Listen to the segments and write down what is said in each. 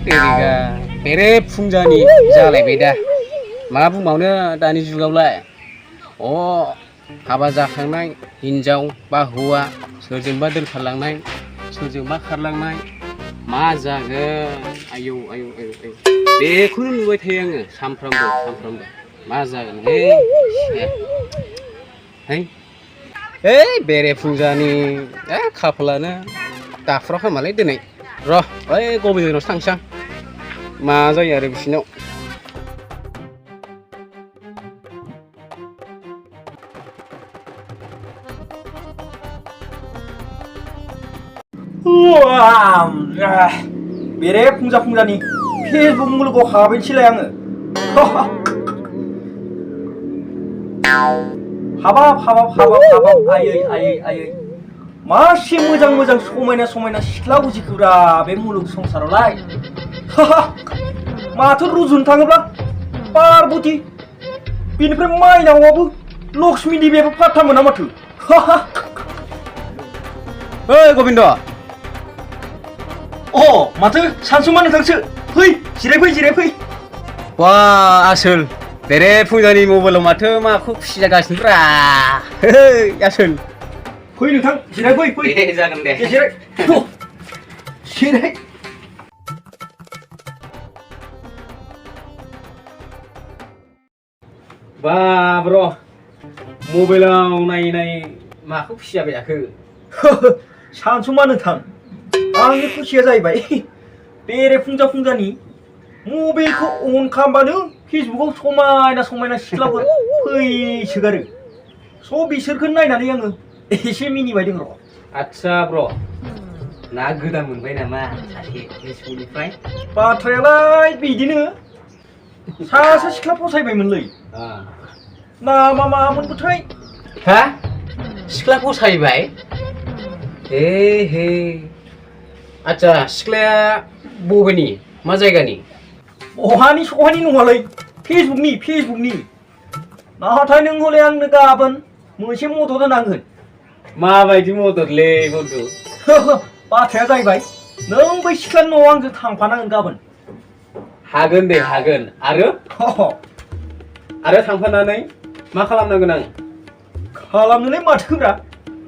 तेरिगा बेरे फुंजानि जालायबाय दा मा बुंबावनो दानि जुगावलाय हाबा जाखांनाय हिनजाव बा हौवा सोरजोंबा दोनखारलांनाय सोरजोंबा खारलांनाय मा जागोन आयौ आयौ आयौ आयौ बेखौनो नुबाय थायो आङो सामफ्रामबो मा जागोन हे बेरे फुंजानि खाफालानो दाफुरा खोमालै दिनै र' ओइ गबिन्दानावसो थांसै आं मा जायो आरो बिसिनाव बेरे फुंजानि फेसबुक मुलुगाव हाबैनोसैलाय आङो हाबाब आयै मासे मोजां समायना सिख्ला उजिखोब्रा बे मुलुग संसारावलाय माथो रुजुनो थाङोब्ला पार्बती बेनिफ्राय माइनावआबो लक्ष्मी देबियाबो फात्ता मोना माथो ओइ गबिन्द माथो सानसुमा नोंथांसो फै जिरायफै वा आसोल बेरे फुंजानि मबाइलाव माथो माखौ खुसि जागासिनोब्रा आसोल फै नोंथां जिरायफै जागोन दे जिराय बाब्र मबाइलाव नायै माखौ खुसि जाबाय थाखो सानसुमा नोंथां आंनि खुसिया जाहैबाय बेरे फुंजानि मबाइलखौ अन खालामबानो फेसबुकाव समायना सिख्लाफोर फैसोगारो स' बिसोरखौ नायनानै आङो एसे मिनिबाय दं र' आदसा ब्र ना गोदान मोनबाय नामा सासे फेसबुकनिफ्राय बाथ्रायालाय बिदिनो सासे सिख्ला फसायबायमोनलै नामा मामोनबोथाय हा सिख्ला फसायबाय हे आदसा सिख्लाया बबेनि मा जायगानि बहानि सहानि नङालै फेसबुकनि नाथाय नों हले आंनो गाबोन मोनसे मदद होनांगोन माबायदि मददलै बन्धु बाथ्राया जाहैबाय नों बै सिख्लानि न'आव आंजों थांफानांगोन गाबोन हागोन दे आरो थांफानानै मा खालामनांगोन आं खालामनोलाय माथोब्रा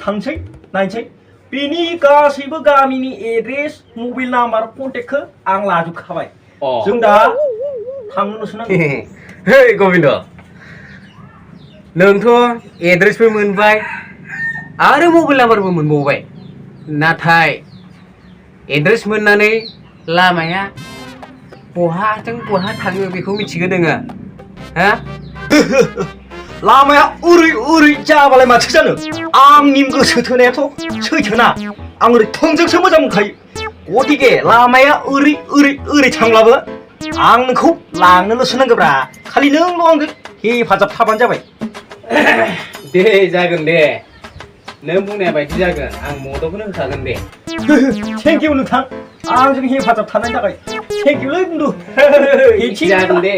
थांसै नायनोसै बेनि गासैबो गामिनि एड्रेस मबाइल नाम्बार कन्टेक्टखौ आं लाजोबखाबाय जों दा थांनोल'सो नांगौ हे गबिन्द नोंथ' एड्रेसबो मोनबाय आरो मबाइल नाम्बारबो मोनबावबाय नाथाय एड्रेस मोननानै लामाया बहाजों बहा थाङो बेखौ मिथिगोन नोङो हा लामाया ओरै जाबालाय माथो जानो आंनि गोसो थोनायाथ' सैथोना आं ओरै थोंजोंसो मोजां मोनखायो गतिके लामाया ओरै थांब्लाबो आं नोंखौ लांनोल'सो नांगौब्रा खालि नोंल' आंजों हेफाजाब थाबानो जाबाय दे जागोन दे नों बुंनाय बायदि जागोन आं मददखौनो होखागोन दे थेंकिउ नोंथां आंजों हेफाजाब थानायनि थाखाय थेंकिउलै बुन्दु जागोन दे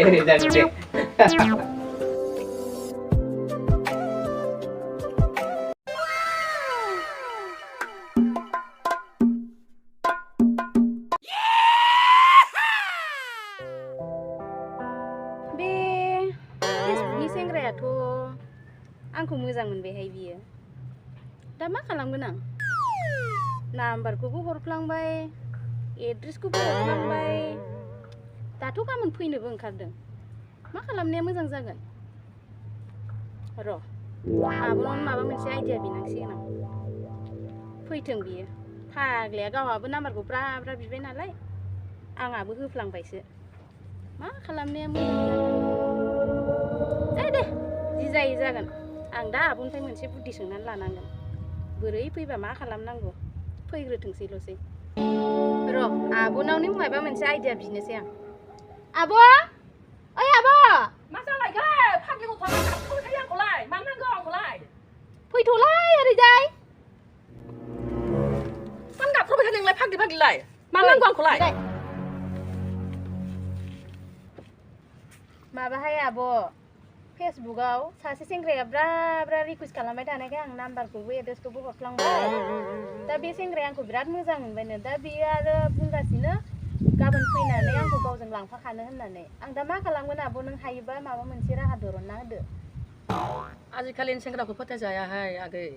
सेंग्रायाथ' आंखौ मोजां मोनबायहाय बियो दा मा खालामगोन आं नाम्बारखौबो हरफ्लांबाय एड्रेसखौबो हरफ्लांबाय दाथ' गाबोन फैनोबो ओंखारदों मा खालामनाया मोजां जागोन र' आब'नाव माबा मोनसे आइडिया बिनांसिगोन आं फैथों बियो फाग्लाया गावहाबो नाम्बारखौ ब्रा बिबाय नालाय आंहाबो होफ्लांबायसो मा खालामनाया मोजां जागोन दे जि जायो जागोन आं दा आब'निफ्राय मोनसे बुद्धि सोंनानै लानांगोन बोरै फैबा मा खालामनांगौ फैग्रोथोंसैल'सै र' आब'नावनो माबा मोनसे आइडिया बिनोसै आं आब' ओइ आब' मा जालायखो फाग्लि गथ'आ गाबखौबाय थायो आंखौलाय मा नांगौ आंखौलाय फैथ'लाय ओरैजाय मानो गाबख्रावबाय थादों नोंलाय फाग्लिलाय मा नांगौ आंखौलाय माबाहाय आब' फेसबुकाव सासे सेंग्राया ब्रा रिकुवेस्ट खालामबाय थानायखाय आं नाम्बारखौबो एड्रेसखौबो हरफ्लांबाय दा बे सेंग्राया आंखौ बिराद मोजां मोनबायनो दा बियो आरो बुंगासिनो गाबोन फैनानै आंखौ गावजों लांफाखानो होननानै आं दा मा खालामगोन आब' नों हायोबा माबा मोनसे राहा दरनना होदो आजिखालिनि सेंग्राखौ फोथायजायाहाय आगै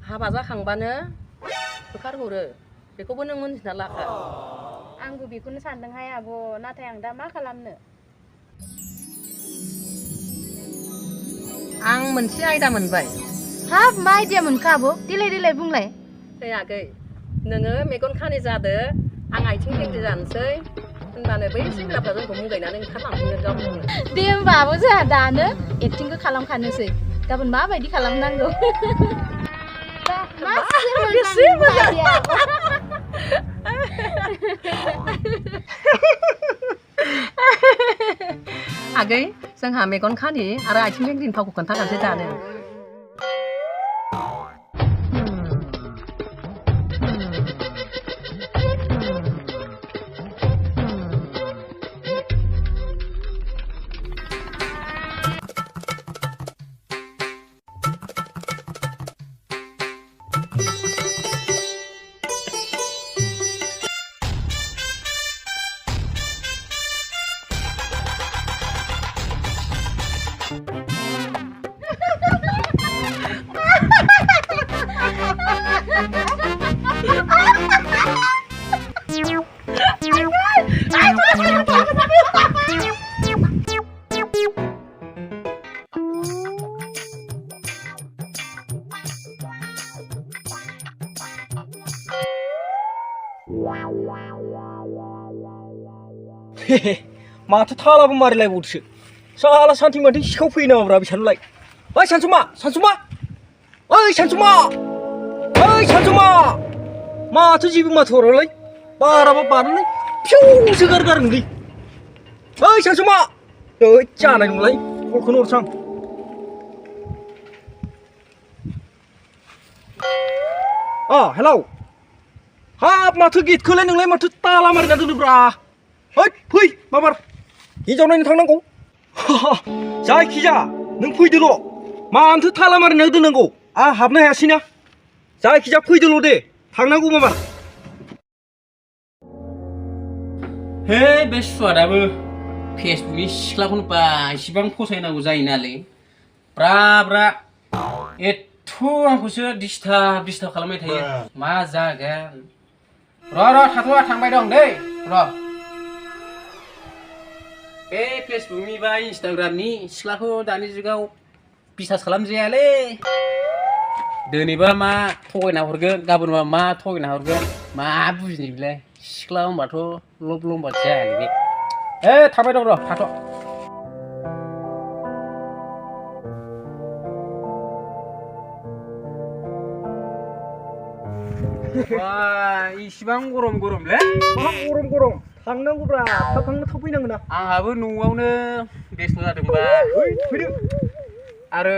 हाबा जाखांबानो होखारहरो बेखौबो नों मोनथिना लाखा आंबो बेखौनो सानदोंहाय आब' नाथाय आं दा मा खालामनो आं मोनसे आयदा मोनबाय हाब मा आइडिया मोनखो आब' देलाय बुंलाय नै आगै नोङो मेगन खानि जादो आं आथिं लेंग्रि जानोसै होनबानो बै सेंग्राफ्रा जोंखौ मुगैनानै ओंखारलांफिनगोन गावनो दे होमबा आब' जोंहा दानो एक्टिंखौ खालामखानोसै गाबोन माबायदि खालामनांगौ मासे मोजां आइडिया आगै जोंहा मेगन खानि आरो आथिं लेंग्रिनि फावखौ खोन्थागानोसै दानो माथो थालाबो मारिलायबावदोसो साला सान्थि माथो सिखाव फैयो नामाब्रा बिसानलाय ओइ सानसुमा ओइ सानसुमा माथो जेबो माथो हरालाय बाराबा बारनानै फिउसो गारगारनोलै ओइ सानसुमा ओइ जानाय नंलाय कलखौनो हरसां हेलौ हाब माथो गेटखौलाय नोंलाय माथो ताला मारिना दोनोब्रा ओइ फै माबार हिन्जाव नायनो थांनांगौ जायखिजा नों फैदोल' मानोथो थाला मारिना दोननांगौ आं हाबनो हायासैना जायखिजा फैदोल' दे थांनांगौ माबार हे बे सुवादाबो फेसबुकनि सिख्लाखौनो बा इसिबां फसायनांगौ जायो नालाय ब्रा एथ' आंखौसो डिस्टार्ब खालामबाय थायो मा जागोन र' थाथ'आ थांबाय दं दै र' बे फेसबुकनि बा इन्सटाग्रामनि सिख्लाखौ दानि जुगाव बिसास खालामजायालै दिनैबा मा थगायना हरगोन गाबोनबा मा थगायना हरगोन मा बुजिनो बिलाय सिख्ला होनबाथ' लब लम्बासो जायालै बे थाबाय दं र' थाथ' बा इसिबां गरमलै मा गरम थांनांगौब्रा थाब फैनांगोन ना आंहाबो न'आवनो बेस्थ' जादोंबा फैदो आरो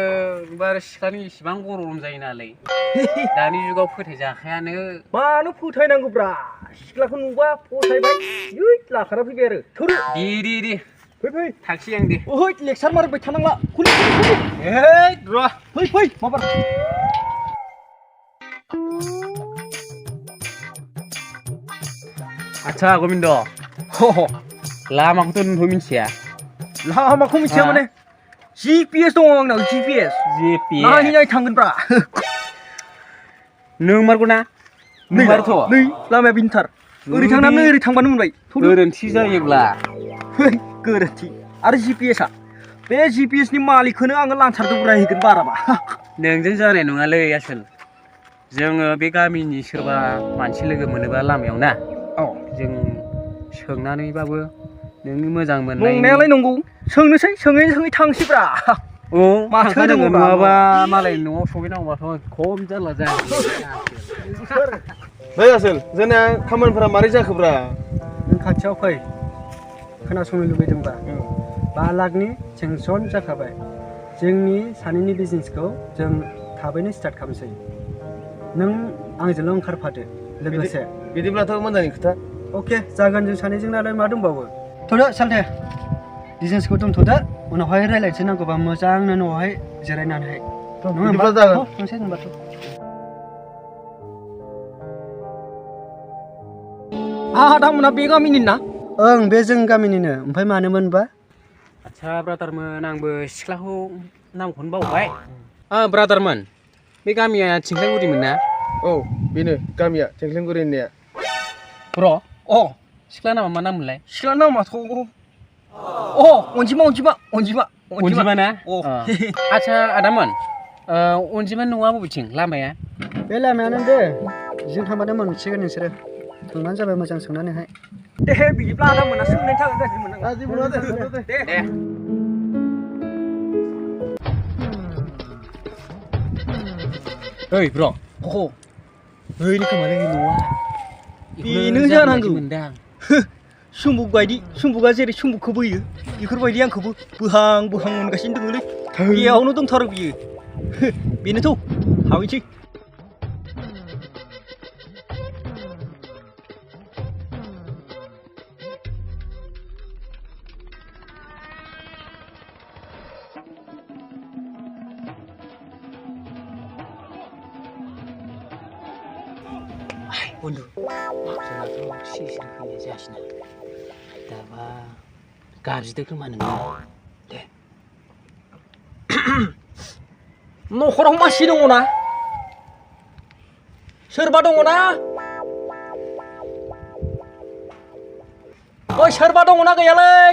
एबार सिख्लानि इसिबां गरम जायो नालाय दानि जुगाव फोथायजाखायानो मानो फोथायनांगौब्रा सिख्लाखौ नुबा फसायबाय लाखारा फैबाय आरो थौदो दे फै थांसै आं दे ओइ लेक्सार मारिबाय थानांला र' फै माबार आच्छा गबिन्द लामाखौथ' नोंथ' मिथिया लामाखौ मिथिया माने GPS दङ आंनाव GPS नायहैनाय थांगोनब्रा नोंमारगौ ना नोंमारथ' नै लामाया बिनथार ओरै थांनानै ओरै थांबानो मोनबाय गोरोन्थि जायोब्ला गोरोन्थि आरो GPSआ बे GPSनि मालिकखौनो आङो लांथारदों रायहैगोन बाराबा नोंजों जानाय नङालै आसोल जोङो बे गामिनि सोरबा मानसि लोगो मोनोबा लामायाव ना जों सोंनानैबाबो नोंनि मोजां मोननाय नंनायालाय नंगौ सोंनोसै सोङै थांसैब्रा माथो दङ नङाबा मालाय न'आव सहैनांगौबाथ' खम जारला जाया नै आसोल जोंना खामानिफोरा मारै जाखोब्रा नों खाथियाव फै खोनासंनो लुबैदोंबा 5 लाखनि सेंसन जाखाबाय जोंनि सानैनि बिजनेसखौ जों थाबैनो स्टार्ट खालामसै नों आंजोंल' ओंखारफादो लोगोसे बिदिब्लाथ' मोजांनि खोथा अके जागोन जों सानैजोंनालाय मा दंबावो थ'दो सालथे बिजनेसखौ दोनथ'दो उनावहाय रायज्लायनोसै नांगौबा मोजांनो न'आवहाय जिरायनानैहाय बिदिब्ला जागोन थांसै होनबाथ' आदामोना बे गामिनि ना ओं बे जों गामिनिनो ओमफ्राय मानोमोनबा आदसा ब्रादारमोन आंबो सिख्लाखौ नामखौनो बावबाय ब्रादारमोन बे गामिया थिंख्लांगुरिमोन ना औ बेनो गामिया थेंख्लेंगुरि होननाया र' अ सिख्ला नामा मा नाममोनलाय सिख्ला नामाथ' अ अनजिमा ना अ आदसा आदामोन अनजिमा न'आ बबेथिं लामाया बे लामायानो दे जों थांबानो मोनसिगोन नोंसोरो थांबानो जाबाय मोजां सोंनानैहाय दे बिदिब्ला आदामोना सोंनायनि थाखाय गाज्रि मोना गाज्रि मोना दे दे ओइ ब्र' अ ओइनि खोमालै न'आ बेनो जानांगौ मोनदां सुम्बुक बायदि सुम्बुकआ जेरै सुम्बुकखौ बोयो बेफोरबायदि आंखौबो बोहां मोनगासिनो दङलै बेयावनो दंथारो बियो बेनोथ' हाबैसै बन्दु जोंनाथ' सिरि फैनाय जायासैना दाबा गाबज्रिदो खोमा नोङो दे न'खराव मानसि दङ ना सोरबा दङ ना ओइ सोरबा दङ ना गैयालै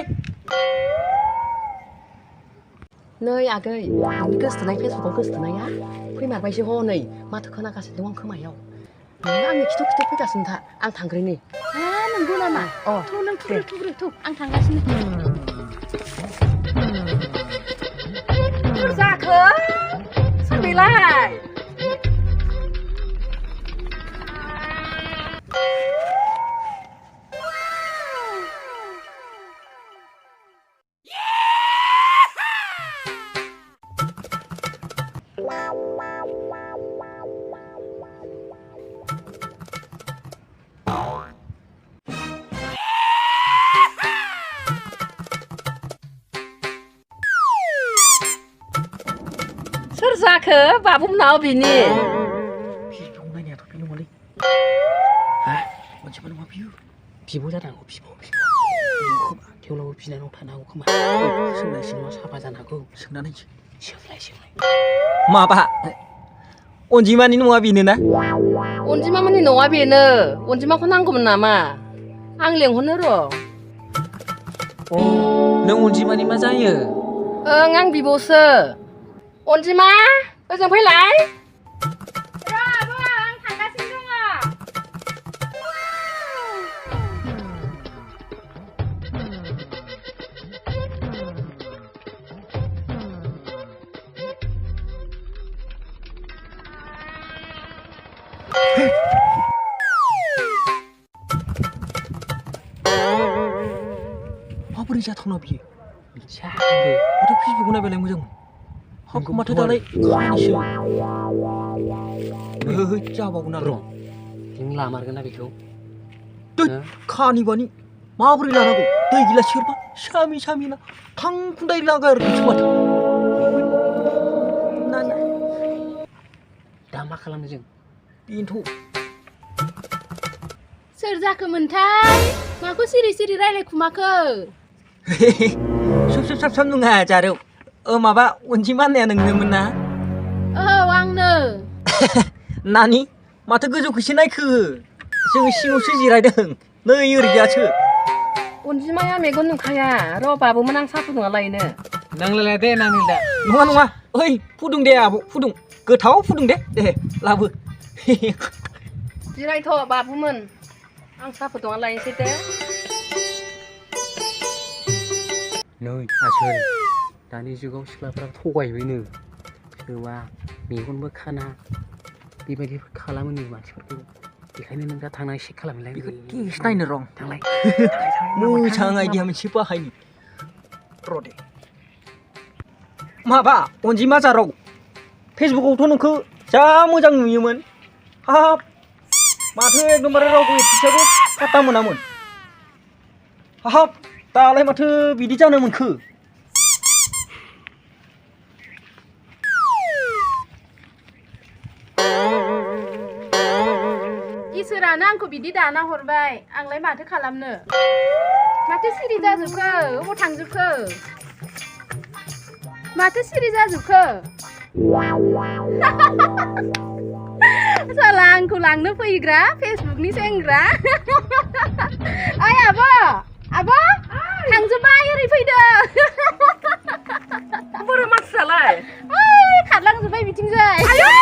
नै आगै नोंनि गोसोथोनाय फेसबुकआव गोसोथोनाया फैमारबायसो हनै माथो खोनागासिनो दं आं खोमायाव नोङो आंनि खिथु फैगासिनो था आं थांग्रोनि नंगौ नामा अ थ' नों थुग्रो थ' आं थांगासिनो सोर जाखो सोर बेलाय सोर जाखो बाबुमनाव बिनि बिबौ नायनायाथ' बे नङालै हा मोनसेबो नङा बियो बिब' जानांगौ बिब' खोमा थेवब्लाबो बिनानाव थानो हागौ खोमा सोंनायसो नङा साफा जानो हागौ सोंनानै सोंलाय माबा अनजिमानि नङा बेनो ना अनजिमामोननि न'आ बेनो अनजिमाखौ नांगौमोन नामा आं लेंहरनो र' नों अनजिमानि मा जायो ओं आं बिब'सो अनजिमा ओजों फैलाय र' आब' आं थांगासिनो दङ माबोरै जाथावना बियो मिथिया आंबो माथो फेसबुकआव नायबालाय मोजांमोन हाब माथो दालाय खानिसो जाबावगोन आरो नों लामारगोन ना बेखौ खानिबानि माबोरै लानांगौ दै गिला सेरबा सामि ना थांखुन्दाय लागारगोनसो माथो ना दा मा खालामनो जों बेनोथ' सोर जाखोमोनथाय माखौ सिरि रायलायखुमाखो सब नङा जारौ माबा अनजिमा होननाया नोंनोमोन ना औ आंनो नानि माथो गोजौखैसो नायखो जों सिङावसो जिरायदों नै ओरैजासो अनजिमाया मेगन नुखाया र' बाबुमोन आं साहा फुदुंना लायनो नांलायला दे नांलायला नङा ओइ फुदुं दे आब' फुदुं गोथाव फुदुं दे लाबो जिरायथ' बाबुमोन आं साहा फुदुंना लायनोसै दे नै आसोल दानि जुगाव सिख्लाफ्रा थगायबायनो सोरबा मेगनबो खाना बेबायदि खालामो नो मानसिफोरखौ बेखायनो नों दा थांनानै चेक खालामलाय बेखौ टेस्ट नायनो रं थांलाय मोजां आइडिया मोनसे बाहायनि र' दे माबा अनजिमा जाराव फेसबुकआवथ' नोंखौ जा मोजां नुयोमोन हाब माथो एकदमबारे रावबो एसेबो पात्ता मोनामोन हाब दालाय माथो बिदि जानो मोनखो इसोरा मानो आंखौ बिदि दाना हरबाय आंलाय माथो खालामनो माथो सिरि जाजोबखो अबाव थांजोबखो माथो सिरि जाजोबखो साला आंखौ लांनो फैग्रा फेसबुकनि सेंग्रा ओइ आब' थांजोब्बाय ओरै फैदो बोरो मानसियालाय ओइ खारलांजोब्बाय बिथिंजाय